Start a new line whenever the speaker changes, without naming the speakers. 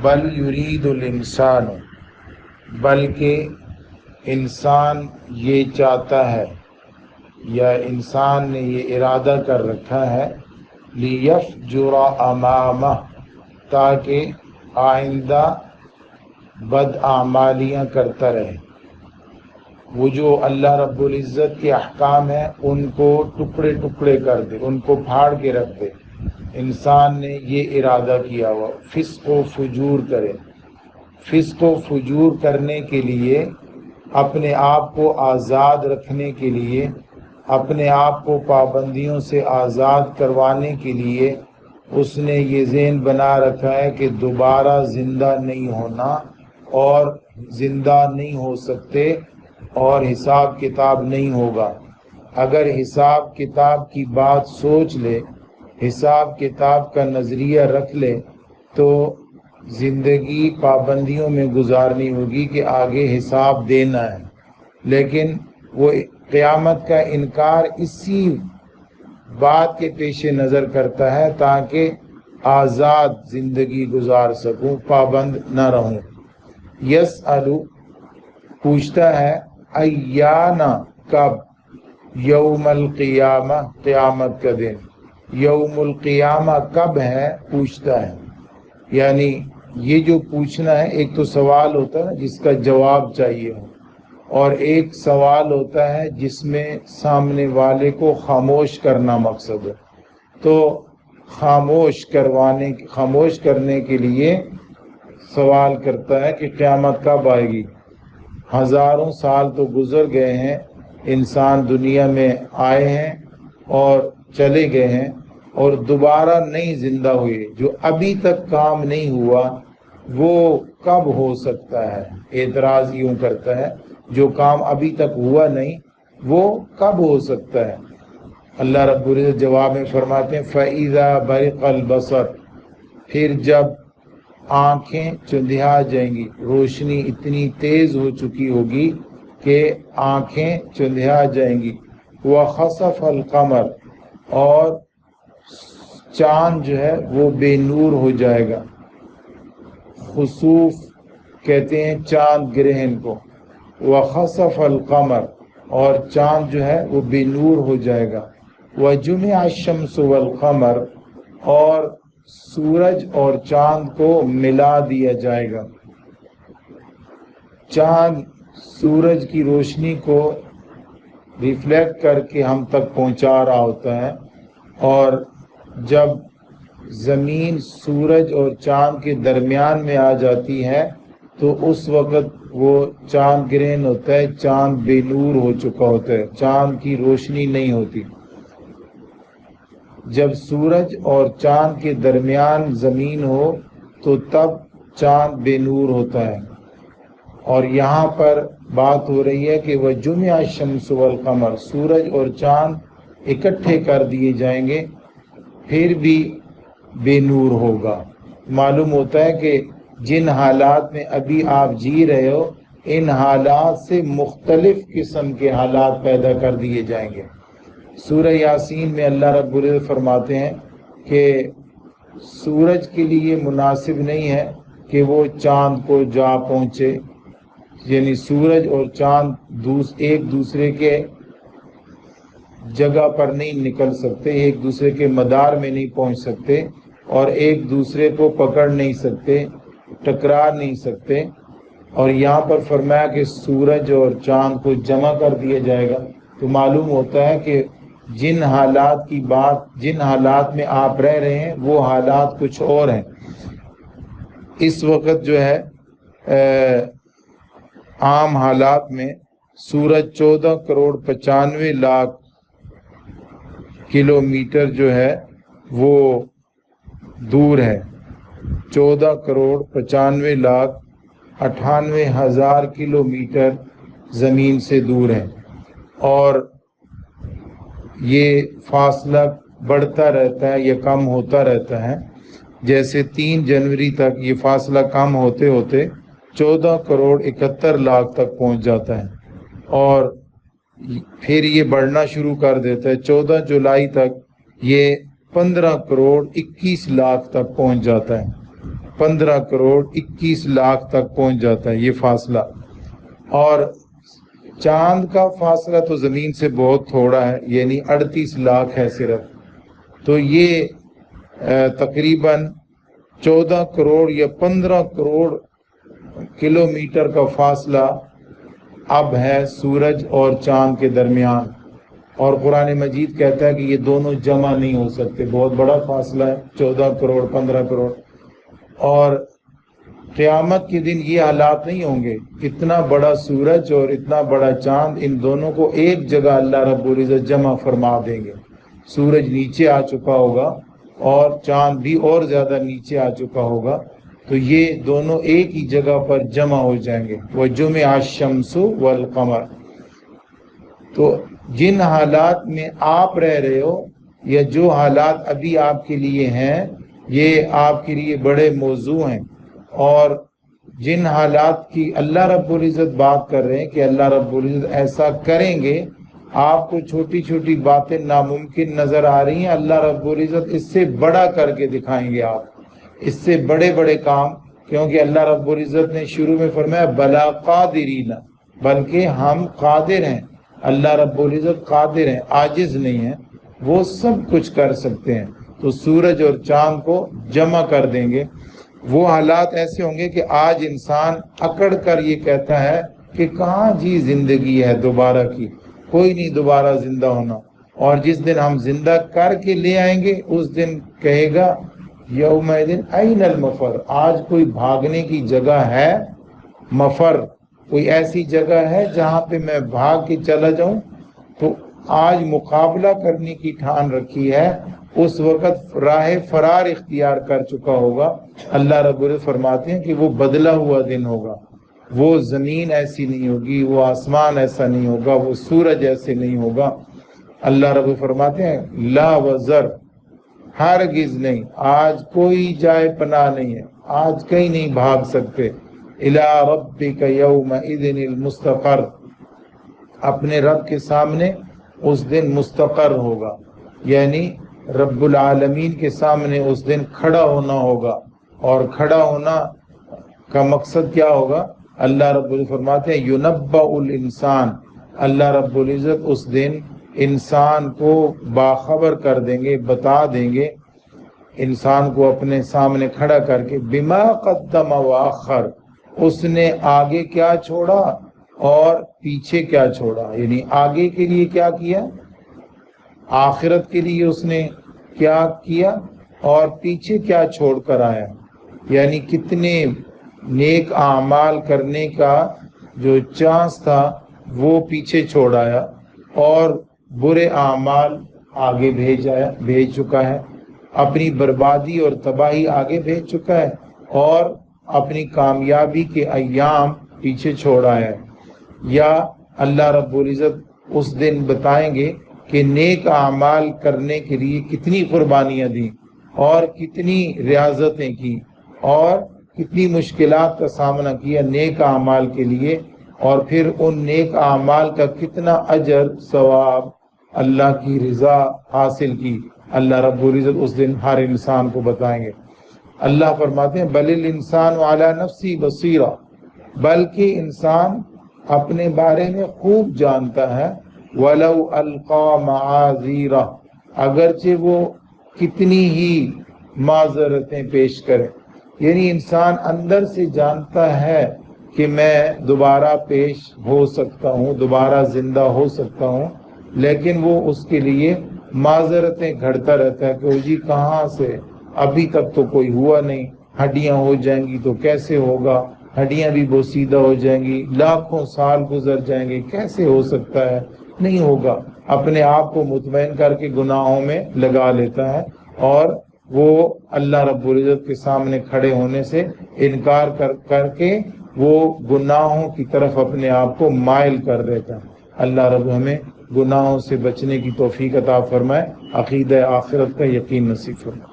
بل یرید الانسان، بلکہ انسان یہ چاہتا ہے یا انسان نے یہ ارادہ کر رکھا ہے، لیفجر امامہ، تاکہ آئندہ بد اعمالیاں کرتا رہے۔ وہ جو اللہ رب العزت کے احکام ہیں ان کو ٹکڑے ٹکڑے کر دے، ان کو پھاڑ کے رکھ دے۔ انسان نے یہ ارادہ کیا ہوا فسق و فجور کرے۔ فسق و فجور کرنے کے لیے، اپنے آپ کو آزاد رکھنے کے لیے، اپنے آپ کو پابندیوں سے آزاد کروانے کے لیے اس نے یہ ذہن بنا رکھا ہے کہ دوبارہ زندہ نہیں ہونا اور زندہ نہیں ہو سکتے اور حساب کتاب نہیں ہوگا۔ اگر حساب کتاب کی بات سوچ لے، حساب کتاب کا نظریہ رکھ لے، تو زندگی پابندیوں میں گزارنی ہوگی کہ آگے حساب دینا ہے۔ لیکن وہ قیامت کا انکار اسی بات کے پیش نظر کرتا ہے تاکہ آزاد زندگی گزار سکوں، پابند نہ رہوں۔ یسألو، پوچھتا ہے، ایانا، کب، یوم القیامہ، قیامت کا دن، یوم القیامہ کب ہے پوچھتا ہے۔ یعنی یہ جو پوچھنا ہے، ایک تو سوال ہوتا ہے جس کا جواب چاہیے ہو، اور ایک سوال ہوتا ہے جس میں سامنے والے کو خاموش کرنا مقصد ہے۔ تو خاموش کرنے کے لیے سوال کرتا ہے کہ قیامت کب آئے گی۔ ہزاروں سال تو گزر گئے ہیں، انسان دنیا میں آئے ہیں اور چلے گئے ہیں اور دوبارہ نہیں زندہ ہوئے۔ جو ابھی تک کام نہیں ہوا وہ کب ہو سکتا ہے؟ اعتراض یوں کرتا ہے، جو کام ابھی تک ہوا نہیں وہ کب ہو سکتا ہے؟ اللہ رب العزت جواب میں فرماتے ہیں فَإِذَا بَرِقَ الْبَصَرُ، پھر جب آنکھیں چندھیا جائیں گی، روشنی اتنی تیز ہو چکی ہوگی کہ آنکھیں چندھیا جائیں گی، وَخَسَفَ الْقَمَرُ، اور چاند جو ہے وہ بے نور ہو جائے گا۔ خسوف کہتے ہیں چاند گرہن کو۔ وَخَسَفَ الْقَمَرُ، اور چاند جو ہے وہ بے نور ہو جائے گا۔ وَجُمِعَ الشَّمْسُ وَالْقَمَرُ، اور سورج اور چاند کو ملا دیا جائے گا۔ چاند سورج کی روشنی کو ریفلیکٹ کر کے ہم تک پہنچا رہا ہوتا ہے، اور جب زمین سورج اور چاند کے درمیان میں آ جاتی ہے تو اس وقت وہ چاند گرہن ہوتا ہے، چاند بے نور ہو چکا ہوتا ہے، چاند کی روشنی نہیں ہوتی۔ جب سورج اور چاند کے درمیان زمین ہو تو تب چاند بے نور ہوتا ہے۔ اور یہاں پر بات ہو رہی ہے کہ وَجُمِعَ الشَّمْسُ وَالْقَمَرُ، سورج اور چاند اکٹھے کر دیے جائیں گے پھر بھی بے نور ہوگا۔ معلوم ہوتا ہے کہ جن حالات میں ابھی آپ جی رہے ہو، ان حالات سے مختلف قسم کے حالات پیدا کر دیے جائیں گے۔ سورہ یاسین میں اللہ رب العزت فرماتے ہیں کہ سورج کے لیے مناسب نہیں ہے کہ وہ چاند کو جا پہنچے، یعنی سورج اور چاند ایک دوسرے کے جگہ پر نہیں نکل سکتے، ایک دوسرے کے مدار میں نہیں پہنچ سکتے، اور ایک دوسرے کو پکڑ نہیں سکتے، ٹکرا نہیں سکتے۔ اور یہاں پر فرمایا کہ سورج اور چاند کو جمع کر دیا جائے گا، تو معلوم ہوتا ہے کہ جن حالات میں آپ رہ رہے ہیں وہ حالات کچھ اور ہیں۔ اس وقت جو ہے عام حالات میں سورج 14 کروڑ 95 لاکھ کلومیٹر جو ہے وہ دور ہے، 14 کروڑ 95 لاکھ 98 ہزار کلومیٹر زمین سے دور ہے، اور یہ فاصلہ بڑھتا رہتا ہے یا کم ہوتا رہتا ہے۔ جیسے 3 جنوری تک یہ فاصلہ کم ہوتے ہوتے 14 کروڑ 71 لاکھ تک پہنچ جاتا ہے، اور پھر یہ بڑھنا شروع کر دیتا ہے۔ 14 جولائی تک یہ 15 کروڑ 21 لاکھ تک پہنچ جاتا ہے۔ 15 करोड़ 21 लाख तक पहुंच जाता है ये फासला। और चांद का फासला तो ज़मीन से बहुत थोड़ा है, यानी 38 लाख है सिर्फ। तो ये तकरीबन 14 करोड़ या 15 करोड़ किलोमीटर का फासला अब है सूरज और चांद के दरमियान। और कुरान मजीद कहता है कि ये दोनों जमा नहीं हो सकते, बहुत बड़ा फासला है, 14 करोड़ 15 करोड़। और क़यामत के दिन ये हालात नहीं होंगे, इतना बड़ा सूरज और इतना बड़ा चांद, इन दोनों को एक जगह अल्लाह रब्बुल इज़्ज़त जमा फरमा देंगे। सूरज नीचे आ चुका होगा और चांद भी और ज़्यादा नीचे आ चुका होगा, तो ये दोनों एक ही जगह पर जमा हो जाएंगे। वह जुमिअ अश-शम्सु वल क़मर। तो जिन हालात में आप रह रहे हो या जो हालात अभी आपके लिए हैं, ये आपके लिए बड़े मौजू हैं। और जिन हालात की अल्लाह रब्बुल इज़्ज़त बात कर रहे हैं कि अल्लाह रब्बुल इज़्ज़त ऐसा करेंगे, आपको छोटी छोटी बातें नामुमकिन नज़र आ रही हैं, अल्लाह रब्बुल इज़्ज़त इससे बड़ा करके दिखाएंगे, आप इससे बड़े बड़े काम। क्योंकि अल्लाह रब्बुल इज़्ज़त ने शुरू में फरमाया बला कादिरीना, बल्कि हम कादिर हैं। अल्लाह रब्बुल इज़्ज़त कादिर हैं, आजिज़ नहीं है, वो सब कुछ कर सकते हैं। तो सूरज और चांद को जमा कर देंगे। वो हालात ऐसे होंगे कि आज इंसान अकड़ कर ये कहता है कि कहाँ जी जिंदगी है दोबारा की, कोई नहीं दोबारा जिंदा होना। और जिस दिन हम जिंदा करके ले आएंगे उस दिन कहेगा यौमइदिन ऐनल मफर, आज कोई भागने की जगह है? मफर, कोई ऐसी जगह है जहाँ पे मैं भाग के चला जाऊं? तो आज मुकाबला करने की ठान रखी है, उस वक़्त राह फरार इख्तियार कर चुका होगा। अल्लाह रब्बुल फरमाते हैं कि वो बदला हुआ दिन होगा, वो ज़मीन ऐसी नहीं होगी, वो आसमान ऐसा नहीं होगा, वो सूरज ऐसे नहीं होगा। अल्लाह रब्बुल फरमाते हैं ला वज़र, हरगिज़ नहीं, आज कोई जाए पनाह नहीं है, आज कहीं नहीं भाग सकते। इला रब्बिका यौमइज़िनिल मुस्तक़र, अपने रब के सामने उस दिन मुस्तक़र होगा, यानी रब्बुल आलमीन के सामने उस दिन खड़ा होना होगा। और खड़ा होना का मकसद क्या होगा? अल्लाह रब्बुल फरमाते हैं युनब्बउल इंसान, अल्लाह रब्बुल इज़्ज़त उस दिन इंसान को बाखबर कर देंगे, बता देंगे इंसान को अपने सामने खड़ा करके बिमा क़द्दम व अख़र, उसने आगे क्या छोड़ा और पीछे क्या छोड़ा, यानी आगे के लिए क्या किया, आखिरत के लिए उसने क्या किया और पीछे क्या छोड़ कर आया। यानी कितने नेक आमाल करने का जो चांस था वो पीछे छोड़ आया और बुरे आमाल आगे भेज चुका है, अपनी बर्बादी और तबाही आगे भेज चुका है और अपनी कामयाबी के अय्याम पीछे छोड़ आया है। या अल्लाह रब्बुल इज़्ज़त उस दिन बताएंगे कि नेक आमाल करने के लिए कितनी कुर्बानियाँ दी और कितनी रियाजतें की और कितनी मुश्किलात का सामना किया नेक आमाल के लिए, और फिर उन नेक आमाल का कितना अजर सवाब अल्लाह की रज़ा हासिल की, अल्लाह रब्बुल इज़्ज़त उस दिन हर इंसान को बताएंगे। अल्लाह फरमाते हैं बलिल इंसान अला नफ्सी बसीरा, बल्कि इंसान अपने बारे में खूब जानता है। वलौ अलका माज़ीरा, अगरचे वो कितनी ही माज़रतें पेश करे, यानी इंसान अंदर से जानता है कि मैं दोबारा पेश हो सकता हूँ, दोबारा जिंदा हो सकता हूँ, लेकिन वो उसके लिए माज़रतें घड़ता रहता है कि जी कहाँ से, अभी तक तो कोई हुआ नहीं, हड्डियाँ हो जाएंगी तो कैसे होगा, हड्डियाँ भी बोसीदा हो जाएंगी, लाखों साल गुजर जाएंगे, कैसे हो सकता है, नहीं होगा। अपने आप को मुतमईन करके गुनाहों में लगा लेता है और वो अल्लाह रब्बुल इज़्ज़त के सामने खड़े होने से इनकार करके वो गुनाहों की तरफ अपने आप को माइल कर देता है। अल्लाह रब हमें गुनाहों से बचने की तौफीक अता फरमाए, अक़ीदा आखिरत का यकीन नसीब फरमाए।